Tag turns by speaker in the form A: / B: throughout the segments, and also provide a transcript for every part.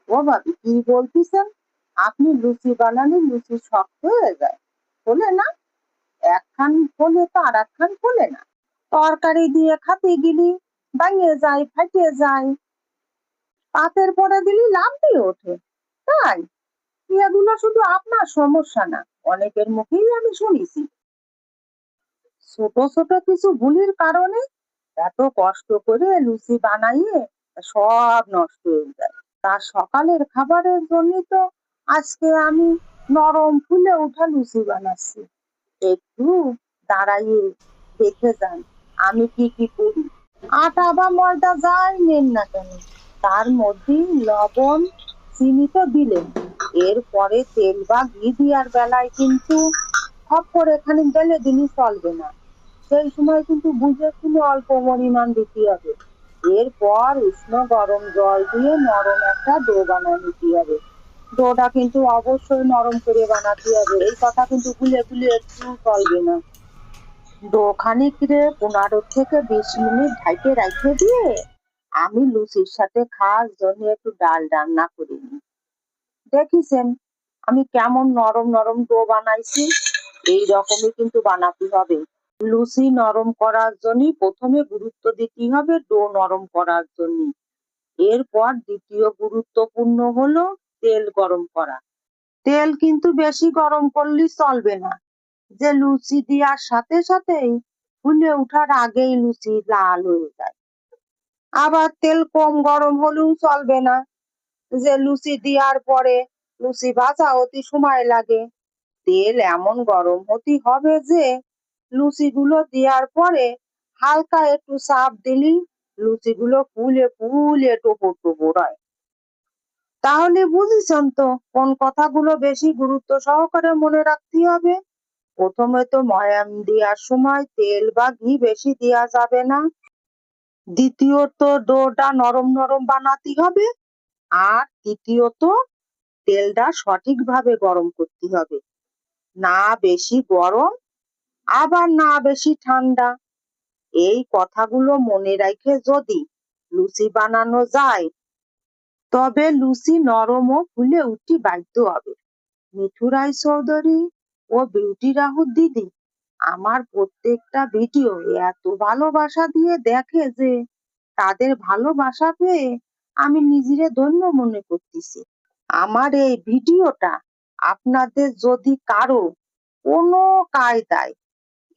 A: ও ভাবি কি বলতেছেন? আপনি লুচি বানালে লুচি শক্ত হয়ে যায়, ফোলে না? একখান ফোলে তো আর একখান ফোলে না। তরকারি দিয়ে খাতে গেলি ভেঙে যায়, ফেটে যায়। পাতের পরে দিলি লাফ দিয়ে ওঠে। তাই এগুলো শুধু আপনার সমস্যা না, অনেকের মুখেই আমি শুনেছি। ছোট ছোট কিছু ভুলের কারণে এত কষ্ট করে লুচি বানাইয়ে সব নষ্ট হয়ে যায়। তার সকালের খাবারের জন্য তো আজকে আমি নরম ফুলে ওঠা লুচি বানাচ্ছি। একটু দাঁড়াইয়ে দেখে যান আমি কি কি করি। আটা বা ময়দা যাই নেন না কেন, তার মধ্যে লবণ চিনি তো দিলেন। এরপরে তেল বা ঘি দেওয়ার বেলায় কিন্তু খপ করে খানিক ঢেলে দিলে চলবে না। সেই সময় কিন্তু বুঝে শুনে অল্প পরিমাণ দিতে হবে। এরপর উষ্ণ গরম জল দিয়ে নরম একটা ডো বানিয়ে নিতে হবে। ডোটা কিন্তু অবশ্যই নরম করে বানাতে হবে, এই কথা কিন্তু ভুলে ভুলে একটু চলবে না। ডো খানিক রে 15 থেকে 20 মিনিট ঢাইকে রাখে দিয়ে আমি লুচির সাথে খাওয়ার জন্য একটু ডাল রান্না করি নি। দেখিছেন আমি কেমন নরম নরম ডো বানাইছি? এই রকমই কিন্তু বানাতে হবে। লুচি নরম করার জন্য প্রথমে গুরুত্ব দিতে হবে ডো নরম করার জন্য। এরপর দ্বিতীয় গুরুত্বপূর্ণ হলো তেল গরম করা। তেল কিন্তু বেশি গরম করলে চলবে না, যে লুচি দেওয়ার সাথে সাথেই ফুলে ওঠার আগেই লুচি লাল হয়ে যায়। আবার তেল কম গরম হলেও চলবে না, যে লুচি দেওয়ার পরে লুচি ভাজা হতে সময় লাগে। তেল এমন গরম হতে হবে যে লুচিগুলো দেওয়ার পরে হালকা একটু চাপ দিলেই লুচিগুলো ফুলে ফুলে টোপর টোপর হয়। তাহলে বুঝেছেন তো কোন কথাগুলো বেশি গুরুত্ব সহকারে মনে রাখতে হবে। প্রথমে তো ময়াম দেওয়ার সময় তেল বা ঘি বেশি দেওয়া যাবে না। দ্বিতীয়ত ডোটা নরম নরম বানাতে হবে। আর তৃতীয়ত তেলটা সঠিকভাবে গরম করতে হবে, না বেশি গরম আবার না বেশি ঠান্ডা। এই কথাগুলো মনে রেখে যদি লুচি বানানো যায় তবে লুচি নরম ও ফুলে উঠতে বাধ্য হবে। মিঠু রায় চৌধুরী ও বিউটি রাহুল দিদি আমার প্রত্যেকটা ভিডিও এত ভালোবাসা দিয়ে দেখে যে তাদের ভালোবাসা পেয়ে আমি নিজেরে ধন্য মনে করতেছি। আমার এই ভিডিওটা আপনাদের যদি কারো কোনো কায়দায়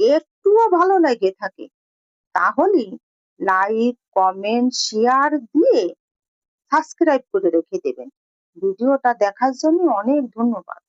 A: একটুও ভালো লেগে থাকে তাহলে লাইক কমেন্ট শেয়ার দিয়ে সাবস্ক্রাইব করে রেখে দেবেন। ভিডিওটা দেখার জন্য অনেক ধন্যবাদ।